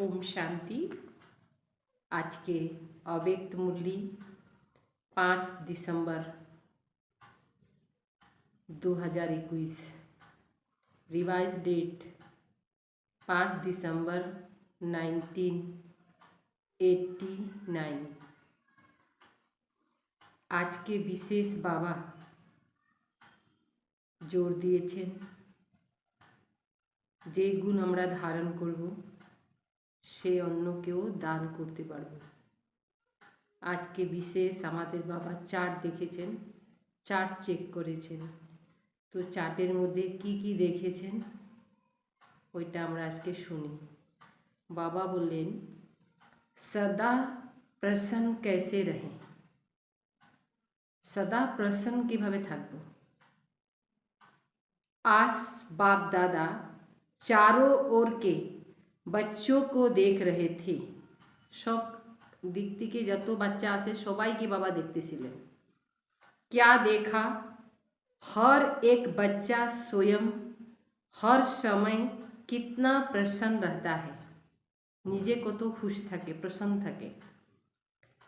ओम शांति। आज के अव्यक्त मुरली 5 दिसंबर 2021, रिवाइज डेट 5 दिसंबर 1989। आज के विशेष बाबा जोर दिएছেন যে গুণ আমরা ধারণ করব সে অন্যকেও দান করতে পারব। আজকে বিশেষ আমাদের বাবা চার্ট দেখেছেন, চার্ট চেক করেছেন, তো চার্টের মধ্যে কি কি দেখেছেন ওইটা আমরা আজকে শুনি। বাবা বললেন सदा प्रसन्न कैसे रहें, सदा प्रसन्न কিভাবে থাকব। आज बाप दादा चारों ओर के बच्चों को देख रहे थे। सब दिक থেকে যত বাচ্চা আছে সবাইকে বাবা দেখতেছিলেন। क्या देखा? हर एक बच्चा स्वयं हर समय कितना प्रसन्न रहता है, নিজে কত खुश থাকে, प्रसन्न থাকে,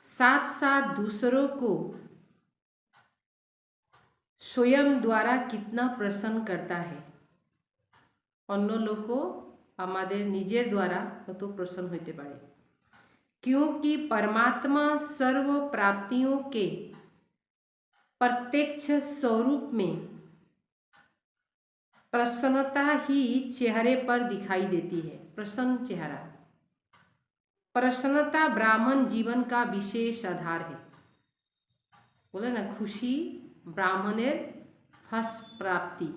साथ साथ दूसरों को स्वयं द्वारा कितना प्रसन्न करता है। অন্য লোকও আমাদের নিজের দ্বারা কত প্রসন্ন হতে পারে। क्योंकि परमात्मा सर्व प्राप्तियों के प्रत्यक्ष स्वरूप में प्रसन्नता ही चेहरे पर दिखाई देती है। प्रसन्न चेहरा, प्रसन्नता ब्राह्मण जीवन का विशेष आधार है। बोले ना खुशी ब्राह्मणेर फर्स्ट प्राप्ति,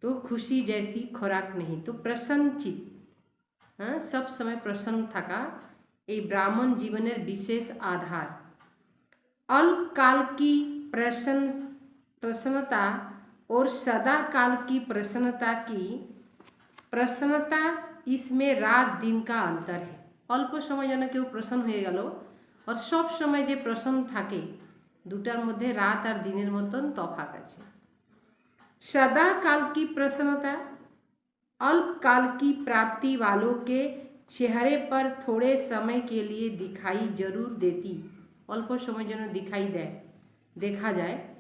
तो खुशी जैसी खुराक नहीं, तो प्रसन्न चित, हाँ, सब समय प्रसन्न थका ये ब्राह्मण जीवनेर विशेष आधार। अल्पकाल की प्रसन्नता और सदा काल की प्रसन्नता इसमें रात दिन का अंतर है। अल्प समय जेन केउ प्रसन्न हो गेल और सब समय जे प्रसन्न थाके दुटार मध्य रात और दिनेर मतन तफात आछे। सदा काल की प्रसन्नता अल्पकाल की प्राप्ति वालों के चेहरे पर थोड़े समय के लिए दिखाई जरूर देती, अल्प समय जन दिखाई दे देखा जाए,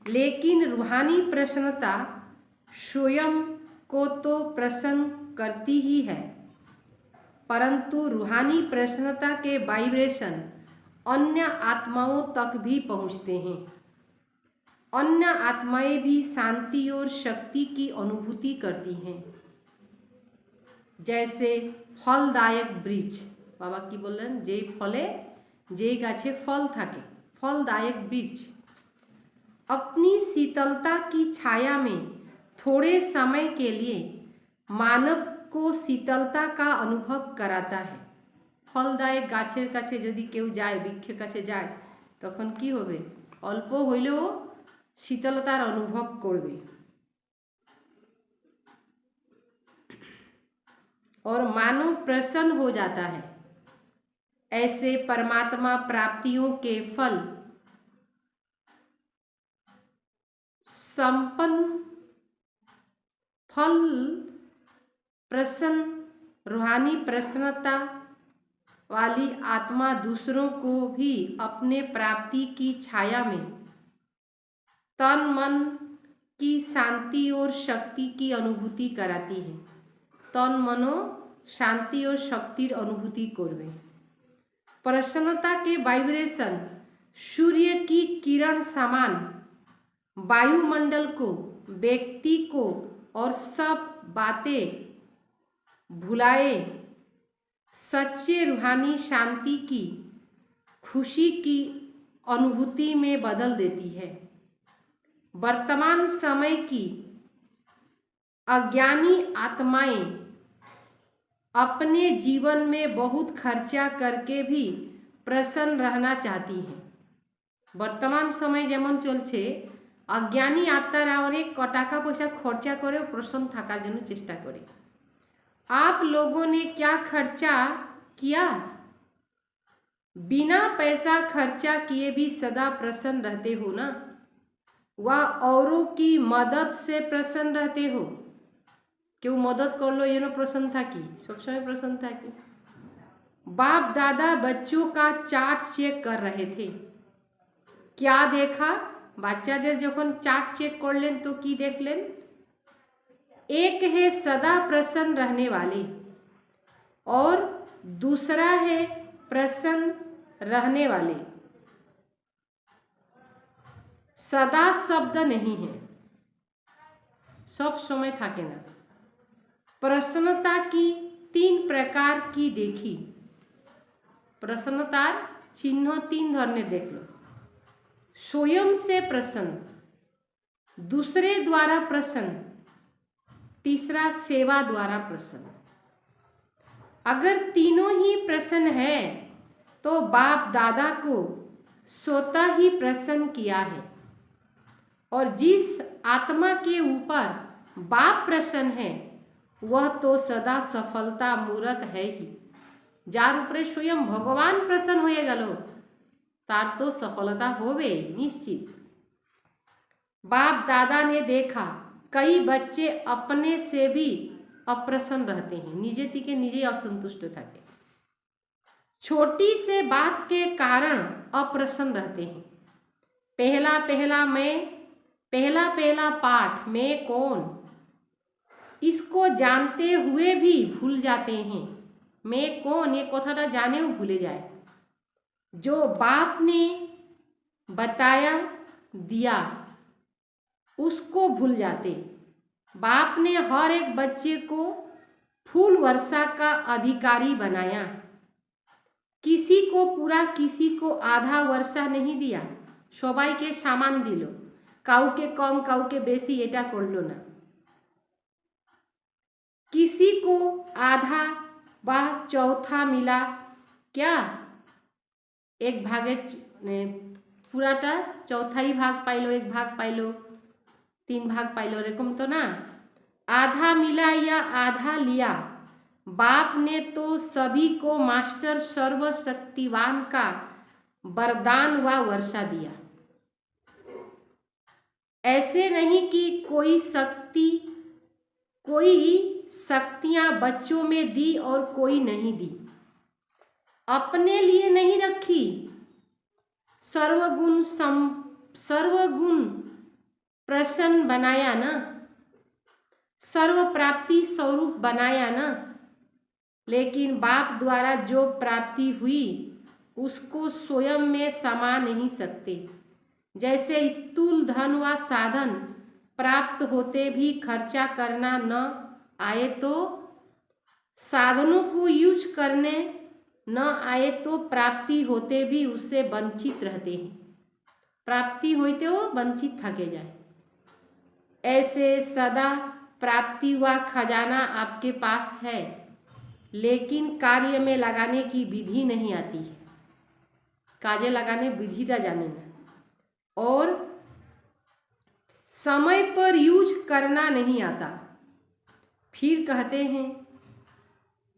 लेकिन रूहानी प्रसन्नता स्वयं को तो प्रसन्न करती ही है, परंतु रूहानी प्रसन्नता के वाइब्रेशन अन्य आत्माओं तक भी पहुँचते हैं। अन्य आत्माएं भी शांति और शक्ति की अनुभूति करती हैं। जैसे फलदायक वृक्ष, बाबा की बोलें जे फले जे गाछे फल थाके, फलदायक वृक्ष अपनी शीतलता की छाया में थोड़े समय के लिए मानव को शीतलता का अनुभव कराता है। फलदायक गाछेर काछे यदि केउ जाए, वृक्षेर काछे जाए, तखन कि होबे, अल्प हइलेও शीतलतार अनुभव करबे और मानो प्रसन्न हो जाता है। ऐसे परमात्मा प्राप्तियों के फल संपन्न फल प्रसन्न रूहानी प्रसन्नता वाली आत्मा दूसरों को भी अपने प्राप्ति की छाया में तन मन की शांति और शक्ति की अनुभूति कराती है। तन मनो शांति और शक्तिर अनुभूति करवे। प्रसन्नता के वाइब्रेशन सूर्य की किरण समान वायुमंडल को, व्यक्ति को और सब बातें भुलाए सच्चे रूहानी शांति की, खुशी की अनुभूति में बदल देती है। वर्तमान समय की अज्ञानी आत्माएं अपने जीवन में बहुत खर्चा करके भी प्रसन्न रहना चाहती हैं। वर्तमान समय जेमन चलছে अज्ञानी आत्मारा अनेक टाका पैसा खर्चा करे प्रसन्न थाकार जन्य चेष्टा करे। आप लोगों ने क्या खर्चा किया? बिना पैसा खर्चा किए भी सदा प्रसन्न रहते हो ना, वह औरों की मदद से प्रसन्न रहते हो। কেউ মদত করলো এই জন্য প্রশ্ন থাকি, সবসময় প্রশ্ন থাকি। बाप दादा बच्चों का चार्ट चेक कर रहे थे, क्या देखा? বাচ্চাদের যখন চার্ট চেক করলেন তো কি দেখলেন? एक है सदा प्रसन्न रहने वाले और दूसरा है प्रसन्न रहने वाले। सदा शब्द नहीं है, सब समय থাকে না। प्रसन्नता की 3 प्रकार की देखी, प्रसन्नतार चिन्ह 3 ধরনের দেখলো। स्वयं से प्रसन्न, दूसरे द्वारा प्रसन्न, तीसरा सेवा द्वारा प्रसन्न। अगर तीनों ही प्रसन्न है तो बाप दादा को स्वतः ही प्रसन्न किया है, और जिस आत्मा के ऊपर बाप प्रसन्न है वह तो सदा सफलता मूर्त है ही। जार उपरे स्वयं भगवान प्रसन्न हो गल तार तो सफलता होवे निश्चित। बाप दादा ने देखा कई बच्चे अपने से भी अप्रसन्न रहते हैं, निजे तिके निजे असंतुष्ट थके, छोटी से बात के कारण अप्रसन्न रहते हैं। पहला पहला पाठ मैं कौन, इसको जानते हुए भी भूल जाते हैं। मैं कौन ये कथाटा जाने भूले जाए। जो बाप ने बताया दिया उसको भूल जाते। बाप ने हर एक बच्चे को फूल वर्षा का अधिकारी बनाया, किसी को पूरा किसी को आधा वर्षा नहीं दिया, সবাইকে সামান দিল, কাউকে কম কাউকে বেশি এটা করলো না। किसी को आधा व चौथा मिला, क्या एक भागे পুরাটা চৌথাই ভাগ পাইলো, एक भाग पाइलो, 3 भाग पाइलो, এরকম তো না। आधा मिला या आधा लिया, बाप ने तो सभी को मास्टर सर्वशक्तिवान का वरदान व वर्षा दिया। ऐसे नहीं कि कोई शक्तियां बच्चों में दी और कोई नहीं दी, अपने लिए नहीं रखी। सर्वगुण प्रसन्न बनाया ना, सर्व प्राप्ति स्वरूप बनाया ना, लेकिन बाप द्वारा जो प्राप्ति हुई उसको स्वयं में समा नहीं सकते। जैसे स्थूल धन व साधन प्राप्त होते भी खर्चा करना न आए तो साधनों को यूज करने न आए तो प्राप्ति होते भी उससे वंचित रहते हैं। प्राप्ति होते हो वंचित थके जाए। ऐसे सदा प्राप्ति व खजाना आपके पास है, लेकिन कार्य में लगाने की विधि नहीं आती है, काजे लगाने विधिटा जाने ना, और समय पर यूज करना नहीं आता। फिर कहते हैं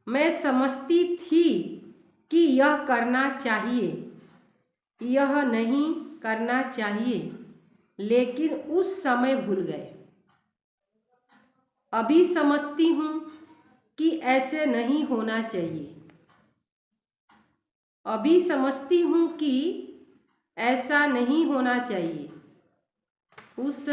मैं समझती थी कि यह करना चाहिए, यह नहीं करना चाहिए, लेकिन उस समय भूल गए। अभी समझती हूँ कि ऐसे नहीं होना चाहिए, अभी समझती हूँ कि ऐसा नहीं होना चाहिए। उस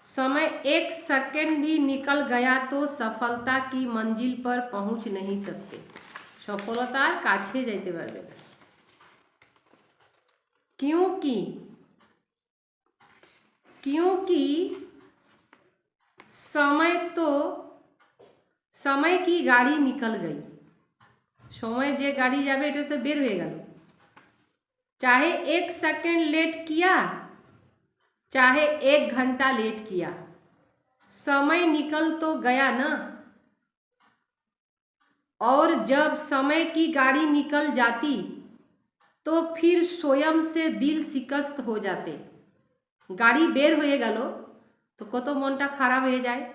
समय 1 सेकंड भी निकल गया तो सफलता की मंजिल पर पहुंच नहीं सकते, सफलतार काछे जाइते पारबे ना। क्योंकि समय की गाड़ी निकल गई, समय जे गाड़ी जाबे এটা तो बेर हो गल। चाहे 1 सेकंड लेट किया चाहे 1 घंटा लेट किया, समय निकल तो गया ना। और जब समय की गाड़ी निकल जाती तो फिर स्वयं से दिल शिकस्त हो जाते। गाड़ी बेर हो गलो तो कत मनटा खराब हो जाए,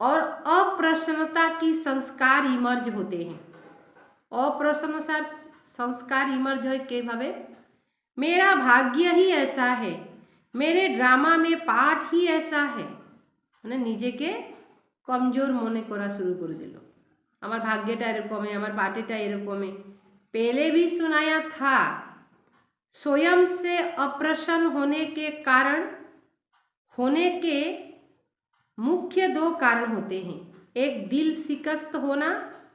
और अप्रसन्नता की संस्कार इमर्ज होते हैं। अप्रसन्नता संस्कार इमर्ज हो के भावे मेरा भाग्य ही ऐसा है मेरे ड्रामा में पाठ ही ऐसा है। মানে নিজেকে কমজোর মনে করা শুরু করে দিল। আমার ভাগ্যটা এরকম, আমার পাঠেটা এরকম। पहले भी सुनाया था, स्वयं से अप्रसन्न होने के कारण होने के मुख्य दो कारण होते हैं, एक दिल शिकस्त होना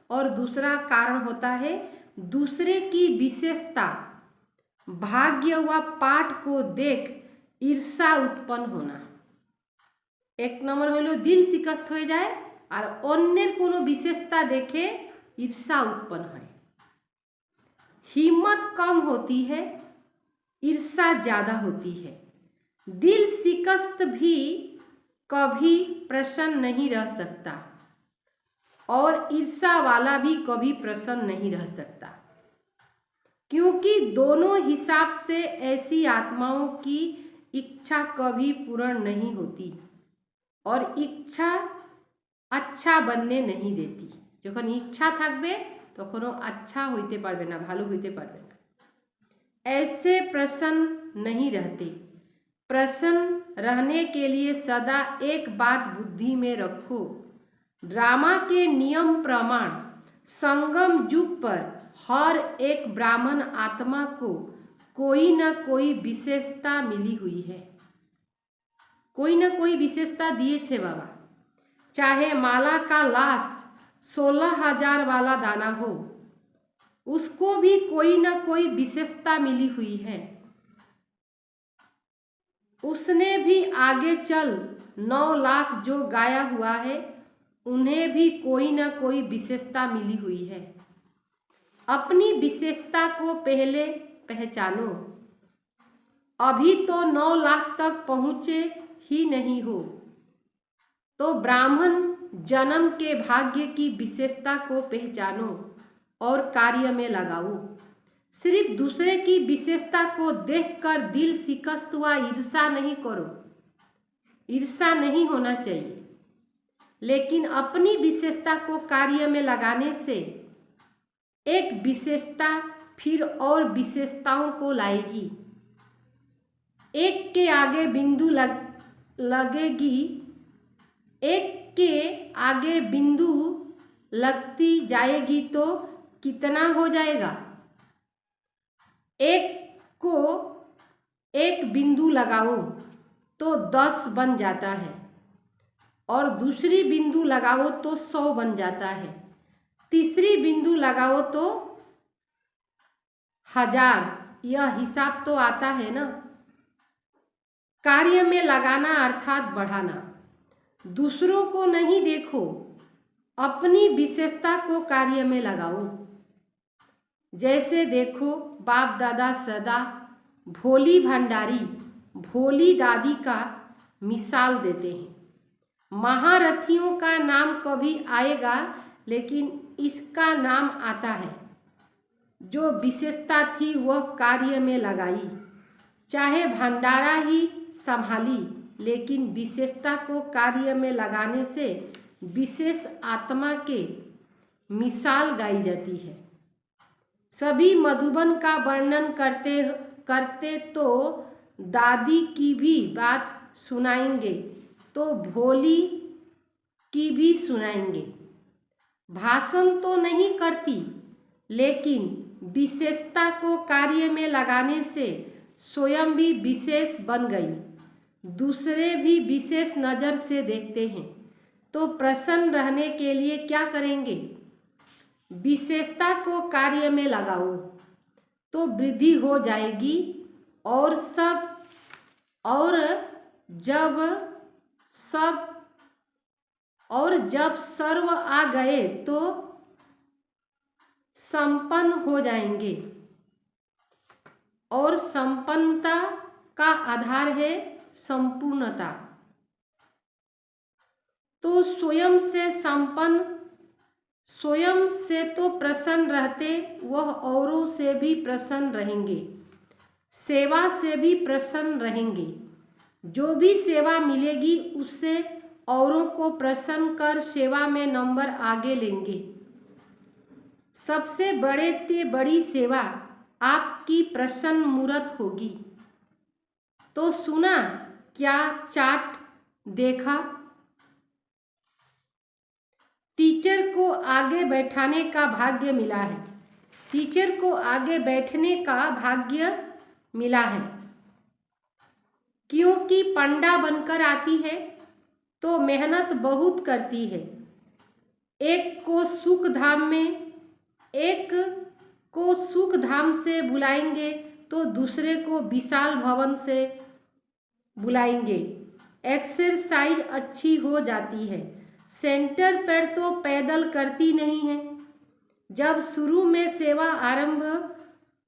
और दूसरा कारण होता है दूसरे की विशेषता भाग्य व पाठ को देख ईर्षा उत्पन्न होना। एक नंबर हलो दिल शिकस्त हो जाए और अन्येर कोनो विशेषता देखे ईर्षा उत्पन्न है। हिम्मत कम होती है, ईर्षा ज़्यादा होती है। दिल शिकस्त भी कभी प्रसन्न नहीं रह सकता और ईर्षा वाला भी कभी प्रसन्न नहीं रह सकता, क्योंकि दोनों हिसाब से ऐसी आत्माओं की इच्छा कभी पूर्ण नहीं होती और इच्छा अच्छा बनने नहीं देती। যখন इच्छा থাকবে তখন अच्छा होते पारबे ना, भालो होते पारबे ना। ऐसे प्रसन्न नहीं रहते। प्रसन्न रहने के लिए सदा एक बात बुद्धि में रखो, ड्रामा के नियम प्रमाण संगम युग पर हर एक ब्राह्मण आत्मा को कोई न कोई विशेषता मिली हुई है। कोई न कोई विशेषता दिए छे बाबा। चाहे माला का लास्ट 16,000 वाला दाना हो, उसको भी कोई न कोई विशेषता मिली हुई है। उसने भी आगे चल 9 लाख जो गाया हुआ है, उन्हें भी कोई न कोई विशेषता मिली हुई है। अपनी विशेषता को पहले पहचानो। अभी तो 9 लाख तक पहुँचे ही नहीं हो, तो ब्राह्मण जन्म के भाग्य की विशेषता को पहचानो और कार्य में लगाओ। सिर्फ दूसरे की विशेषता को देखकर दिल शिकस्त हुआ ईर्षा नहीं करो। ईर्षा नहीं होना चाहिए, लेकिन अपनी विशेषता को कार्य में लगाने से एक विशेषता फिर और विशेषताओं को लाएगी। एक के आगे बिंदु लगेगी, एक के आगे बिंदु लगती जाएगी तो कितना हो जाएगा? एक को एक बिंदु लगाओ तो 10 बन जाता है और दूसरी बिंदु लगाओ तो 100 बन जाता है, तीसरी बिंदु लगाओ तो 1000। यह हिसाब तो आता है ना। कार्य में लगाना अर्थात बढ़ाना। दूसरों को नहीं देखो, अपनी विशेषता को कार्य में लगाओ। जैसे देखो बाप दादा सदा भोली भंडारी भोली दादी का मिसाल देते हैं। महारथियों का नाम कभी आएगा, लेकिन इसका नाम आता है। जो विशेषता थी वह कार्य में लगाई, चाहे भंडारा ही संभाली, लेकिन विशेषता को कार्य में लगाने से विशेष आत्मा के मिसाल गाई जाती है। सभी मधुबन का वर्णन करते करते तो दादी की भी बात सुनाएंगे, तो भोली की भी सुनाएंगे। भाषण तो नहीं करती, लेकिन विशेषता को कार्य में लगाने से स्वयं भी विशेष बन गई। दूसरे भी विशेष नज़र से देखते हैं, तो प्रसन्न रहने के लिए क्या करेंगे? विशेषता को कार्य में लगाओ तो वृद्धि हो जाएगी। और जब सर्व आ गए तो संपन्न हो जाएंगे। और संपन्नता का आधार है संपूर्णता। तो स्वयं से संपन्न, स्वयं से तो प्रसन्न रहते, वह औरों से भी प्रसन्न रहेंगे, सेवा से भी प्रसन्न रहेंगे। जो भी सेवा मिलेगी उससे औरों को प्रसन्न कर सेवा में नंबर आगे लेंगे। सबसे बड़े से बड़ी सेवा आपकी प्रसन्न मूर्त होगी। तो सुना क्या चाट देखा। टीचर को आगे बैठाने का भाग्य मिला है। टीचर को आगे बैठने का भाग्य मिला है। क्योंकि पंडा बनकर आती है तो मेहनत बहुत करती है। एक को सुख धाम से बुलाएंगे तो दूसरे को विशाल भवन से बुलाएंगे। एक्सरसाइज अच्छी हो जाती है। सेंटर पर तो पैदल करती नहीं है। जब शुरू में सेवा आरंभ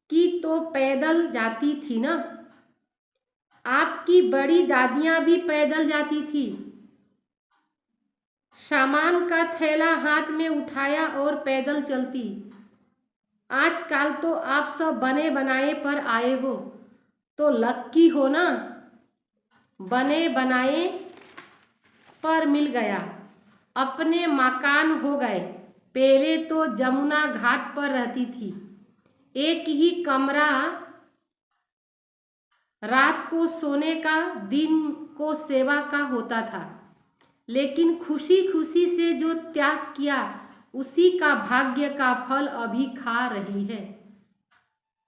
की तो पैदल जाती थी ना। आपकी बड़ी दादियाँ भी पैदल जाती थी। सामान का थैला हाथ में उठाया और पैदल चलती। आजकल तो आप सब बने बनाए पर आए हो तो लक्की हो ना। बने बनाए पर मिल गया, अपने मकान हो गए। पहले तो जमुना घाट पर रहती थी। एक ही कमरा, रात को सोने का, दिन को सेवा का होता था। लेकिन खुशी खुशी से जो त्याग किया उसी का भाग्य का फल अभी खा रही है।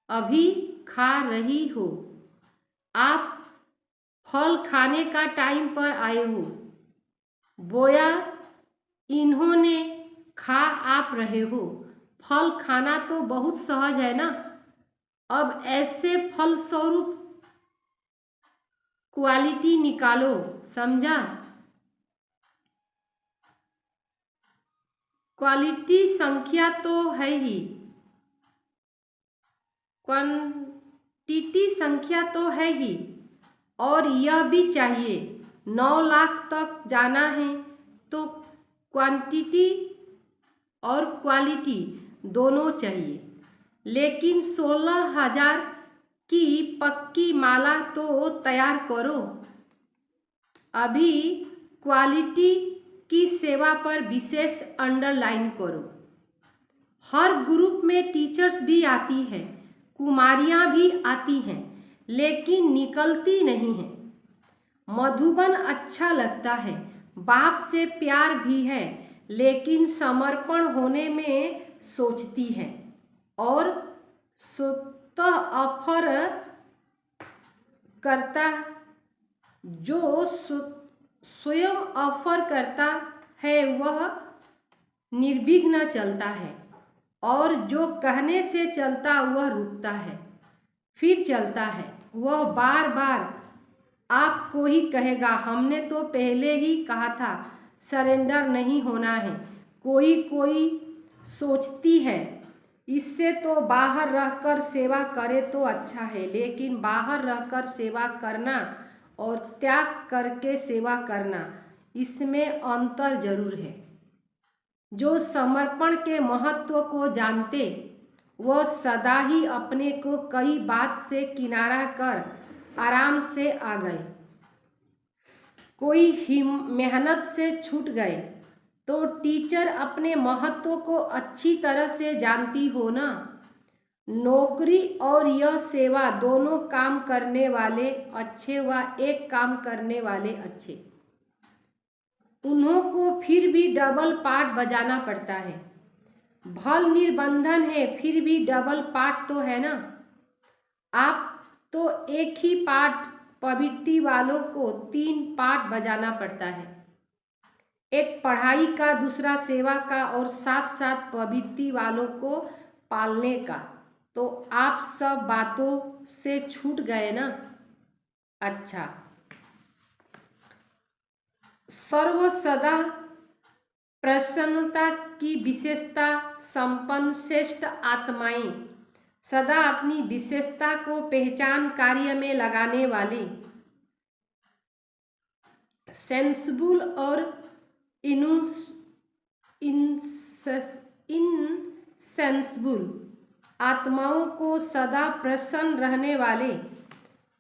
अभी खा रही हो। आप फल खाने का टाइम पर आए हो। बोया इन्होंने, खा आप रहे हो। फल खाना तो बहुत सहज है ना। अब ऐसे फलस्वरूप क्वालिटी निकालो, समझा। क्वालिटी संख्या तो है ही, क्वांटिटी संख्या तो है ही, और यह भी चाहिए। 9 लाख तक जाना है तो क्वांटिटी और क्वालिटी दोनों चाहिए। लेकिन 16,000 की पक्की माला तो तैयार करो। अभी क्वालिटी की सेवा पर विशेष अंडरलाइन करो। हर ग्रुप में टीचर्स भी आती हैं, कुमारियाँ भी आती हैं, लेकिन निकलती नहीं हैं। मधुबन अच्छा लगता है, बाप से प्यार भी है, लेकिन समर्पण होने में सोचती है और स्वतः ऑफर करता, जो स्वयं ऑफर करता है वह निर्विघ्न चलता है, और जो कहने से चलता वह रुकता है, फिर चलता है। वह बार बार आपको ही कहेगा, हमने तो पहले ही कहा था सरेंडर नहीं होना है। कोई कोई सोचती है इससे तो बाहर रहकर सेवा करे तो अच्छा है, लेकिन बाहर रहकर सेवा करना और त्याग करके सेवा करना, इसमें अंतर जरूर है। जो समर्पण के महत्व को जानते वह सदा ही अपने को कई बात से किनारा कर आराम से आ गए। कोई मेहनत से छूट गए तो टीचर अपने महत्व को अच्छी तरह से जानती हो ना। नौकरी और यह सेवा दोनों काम करने वाले अच्छे व एक काम करने वाले अच्छे, उन्हों को फिर भी डबल पार्ट बजाना पड़ता है। भल निर्बंधन है फिर भी डबल पार्ट तो है ना। आप तो एक ही पार्ट, प्रवृत्ति वालों को 3 पार्ट बजाना पड़ता है। एक पढ़ाई का, दूसरा सेवा का, और साथ साथ प्रवृत्ति वालों को पालने का। तो आप सब बातों से छूट गए ना। अच्छा, सर्व सदा प्रसन्नता की विशेषता संपन्न श्रेष्ठ आत्माएं, सदा अपनी विशेषता को पहचान कार्य में लगाने वाले, सेंसिबल और इनसेंसिबल आत्माओं को सदा प्रसन्न रहने वाले,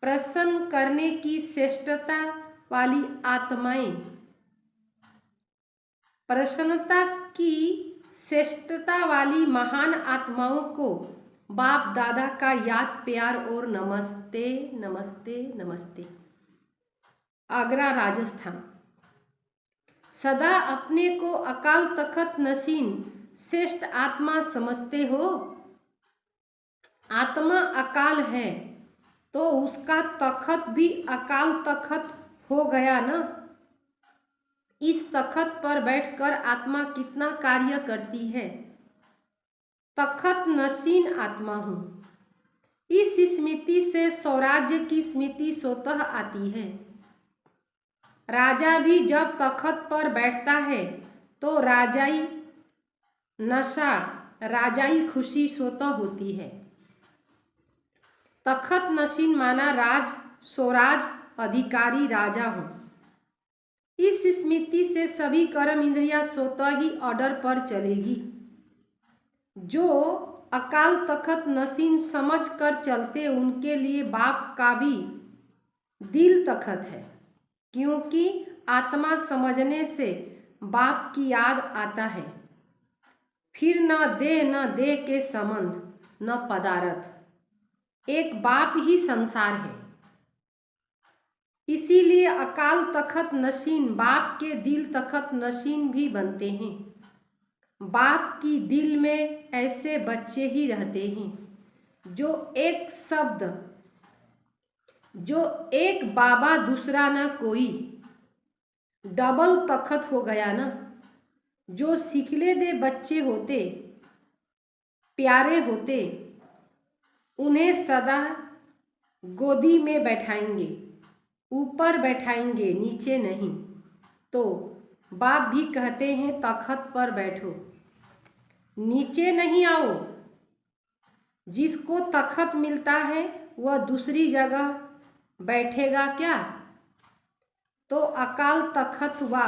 प्रसन्न करने की श्रेष्ठता वाली आत्माएं, प्रसन्नता की श्रेष्ठता वाली महान आत्माओं को बाप दादा का याद प्यार और नमस्ते नमस्ते नमस्ते। आगरा राजस्थान। सदा अपने को अकाल तख्त नशीन श्रेष्ठ आत्मा समझते हो। आत्मा अकाल है तो उसका तख्त भी अकाल तख्त हो गया ना। इस तख्त पर बैठकर आत्मा कितना कार्य करती है। तख्त नशीन आत्मा हूँ। इस स्मृति से स्वराज्य की स्मृति स्वतः आती है। राजा भी जब तख्त पर बैठता है तो राजाई नशा, राजाई खुशी स्वतः होती है। तख्त नशीन माना राज, स्वराज, अधिकारी राजा हूँ। इस स्मृति से सभी कर्म इंद्रियां स्वतः ही ऑर्डर पर चलेगी। जो अकाल तख्त नशीन समझ कर चलते उनके लिए बाप का भी दिल तख्त है, क्योंकि आत्मा समझने से बाप की याद आता है। फिर न देह के संबंध, न पदार्थ, एक बाप ही संसार है। इसीलिए अकाल तख्त नशीन बाप के दिल तख्त नशीन भी बनते हैं। बाप की दिल में ऐसे बच्चे ही रहते हैं जो एक शब्द, जो एक बाबा दूसरा न कोई, डबल तख्त हो गया ना। जो सिखले दे बच्चे होते, प्यारे होते, उन्हें सदा गोदी में बैठाएंगे, ऊपर बैठाएंगे, नीचे नहीं। तो बाप भी कहते हैं तख्त पर बैठो, नीचे नहीं आओ। जिसको तख्त मिलता है वह दूसरी जगह बैठेगा क्या। तो अकाल तख्त व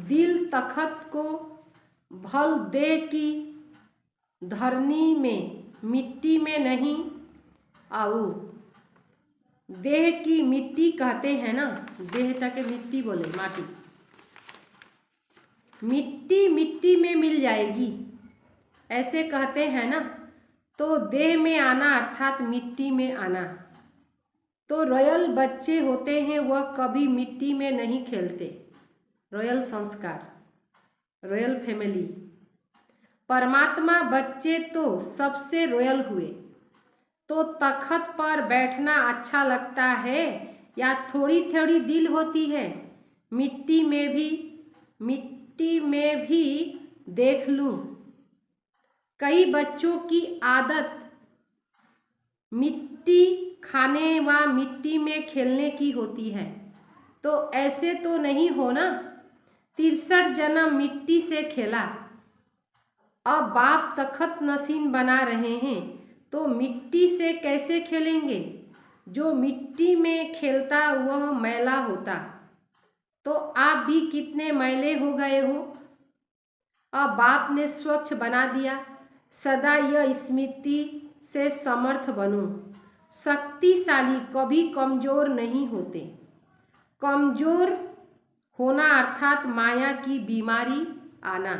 दिल तख्त को भल देह की धरनी में, मिट्टी में नहीं आओ। देह की मिट्टी कहते हैं ना, देह तक मिट्टी बोले, माटी, मिट्टी मिट्टी में मिल जाएगी ऐसे कहते हैं ना। तो देह में आना अर्थात मिट्टी में आना। तो रॉयल बच्चे होते हैं वह कभी मिट्टी में नहीं खेलते। रॉयल संस्कार, रॉयल फैमिली। परमात्मा बच्चे तो सबसे रॉयल हुए। तो तख्त पर बैठना अच्छा लगता है या थोड़ी थोड़ी दिल होती है। मिट्टी में भी देख लूं। कई बच्चों की आदत मिट्टी खाने व मिट्टी में खेलने की होती है। तो ऐसे तो नहीं हो ना। 63 जन्म मिट्टी से खेला, अब बाप तख्त नशीन बना रहे हैं तो मिट्टी से कैसे खेलेंगे। जो मिट्टी में खेलता वह मैला होता। तो आप भी कितने मैले हो गए हो। अब बाप ने स्वच्छ बना दिया। सदा यह स्मृति से समर्थ बनो। शक्तिशाली कभी कमजोर नहीं होते। कमजोर होना अर्थात माया की बीमारी आना।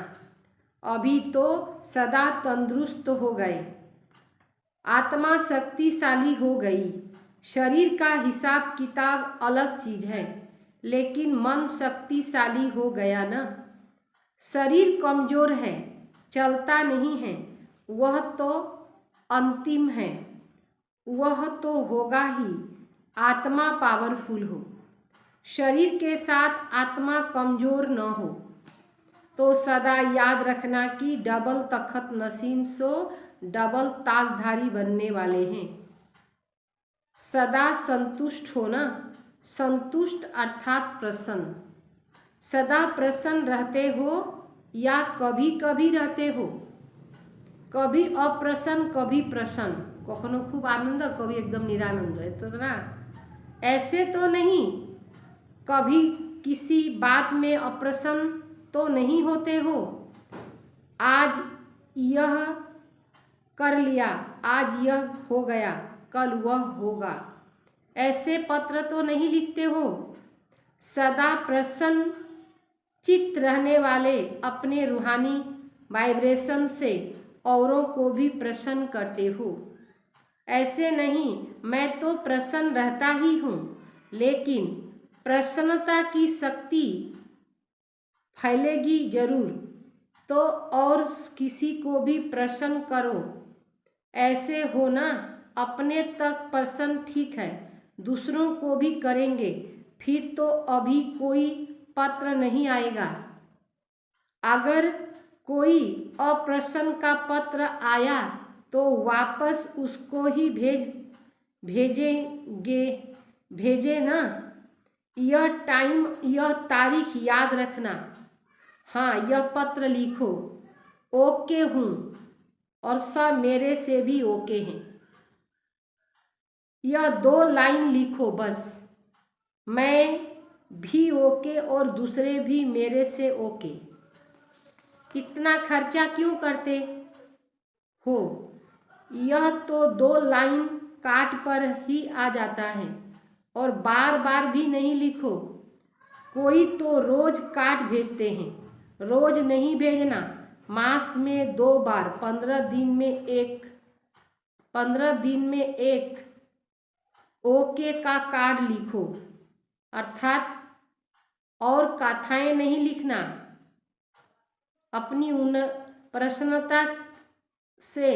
अभी तो सदा तंदुरुस्त हो गए। आत्मा शक्तिशाली हो गई। शरीर का हिसाब किताब अलग चीज है, लेकिन मन शक्तिशाली हो गया ना। शरीर कमजोर है, चलता नहीं है, वह तो अंतिम है, वह तो होगा ही। आत्मा पावरफुल हो, शरीर के साथ आत्मा कमजोर न हो। तो सदा याद रखना कि डबल तख्त नशीन सो डबल ताजधारी बनने वाले हैं। सदा संतुष्ट होना। संतुष्ट अर्थात प्रसन्न। सदा प्रसन्न रहते हो या कभी कभी रहते हो। कभी अप्रसन्न कभी प्रसन्न, कखनो खूब आनंद कभी एकदम निरानंद है तो ना, ऐसे तो नहीं। कभी किसी बात में अप्रसन्न तो नहीं होते हो। आज यह कर लिया, आज यह हो गया, कल वह होगा, ऐसे पत्र तो नहीं लिखते हो। सदा प्रसन्न चित्त रहने वाले अपने रूहानी वाइब्रेशन से औरों को भी प्रसन्न करते हो। ऐसे नहीं, मैं तो प्रसन्न रहता ही हूँ, लेकिन प्रसन्नता की शक्ति फैलेगी जरूर, तो और किसी को भी प्रसन्न करो। ऐसे हो ना, अपने तक प्रसन्न ठीक है, दूसरों को भी करेंगे, फिर तो अभी कोई पत्र नहीं आएगा। अगर कोई अप्रसन्न का पत्र आया तो वापस उसको ही भेजे ना। यह टाइम, यह तारीख याद रखना। हाँ, यह पत्र लिखो, ओके हूँ और सब मेरे से भी ओके हैं। यह 2 लाइन लिखो बस, मैं भी ओके और दूसरे भी मेरे से ओके। इतना खर्चा क्यों करते हो? यह तो 2 लाइन कार्ड पर ही आ जाता है और बार बार भी नहीं लिखो। कोई तो रोज कार्ड भेजते हैं, रोज नहीं भेजना। मास में 2 बार, 15 दिन में एक ओके का कार्ड लिखो, अर्थात और कथाएं नहीं लिखना। अपनी उन प्रसन्नता से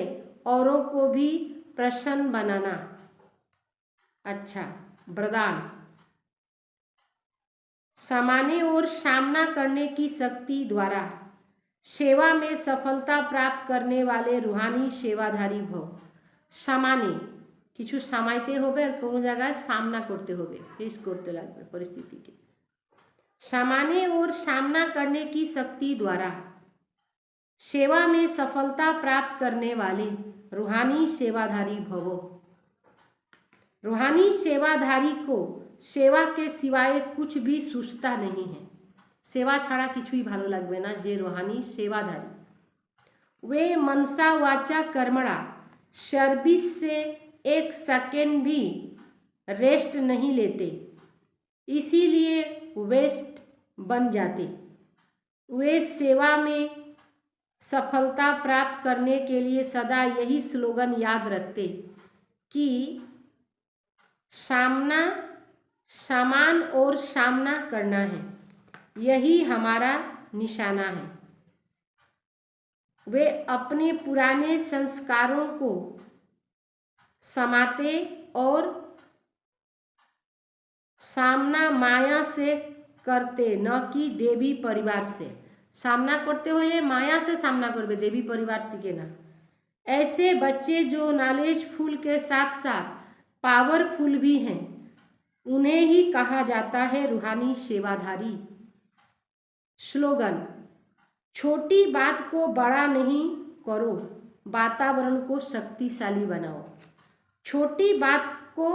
औरों को भी प्रसन्न बनाना। अच्छा, वरदान। सामने और सामना करने की शक्ति द्वारा सेवा में सफलता प्राप्त करने वाले रूहानी सेवाधारी भव। सामने किछु सामाइते होबे और कोनो जगह सामना करते होबे, फेस करते लागबे परिस्थिति के। सामने और सामना करने की शक्ति द्वारा सेवा में सफलता प्राप्त करने वाले रूहानी सेवाधारी भवो। रूहानी सेवाधारी को सेवा के सिवाय कुछ भी सूझता नहीं है। सेवा छाड़ा किछुई भालो लागबे ना। जे रूहानी सेवाधारी, वे मनसा वाचा कर्मणा सर्विस से 1 सेकेंड भी रेस्ट नहीं लेते, इसीलिए वेस्ट बन जाते। वे सेवा में सफलता प्राप्त करने के लिए सदा यही स्लोगन याद रखते कि सामान और सामना करना है, यही हमारा निशाना है। वे अपने पुराने संस्कारों को समाते और सामना माया से करते, न कि देवी परिवार से। सामना करते हुए माया से सामना करबे, देवी परिवार के ना। ऐसे बच्चे जो नॉलेजफुल के साथ साथ पावरफुल भी हैं, उन्हें ही कहा जाता है रूहानी सेवाधारी। स्लोगन। छोटी बात को बड़ा नहीं करो, वातावरण को शक्तिशाली बनाओ। छोटी बात को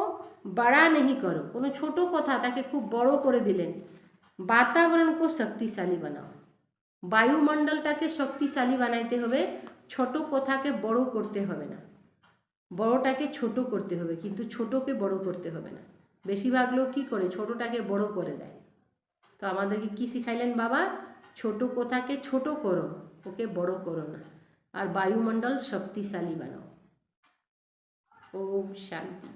बड़ा नहीं करो, कोनो छोटो कथा ताके खूब बड़ो करे दिलेन। वातावरण को शक्तिशाली बनाओ, বায়ুমণ্ডলটাকে শক্তিশালী বানাইতে হবে, ছোট কথাকে বড় করতে হবে না, বড়টাকে ছোট করতে হবে, কিন্তু ছোটকে বড় করতে হবে না। বেশিরভাগ লোক কী করে, ছোটটাকে বড় করে দেয়। তো আমাদেরকে কি শিখাইলেন বাবা? ছোট কথাকে ছোট করো, ওকে বড় করো না, আর বায়ুমণ্ডল শক্তিশালী বানাও। ওম শান্তি।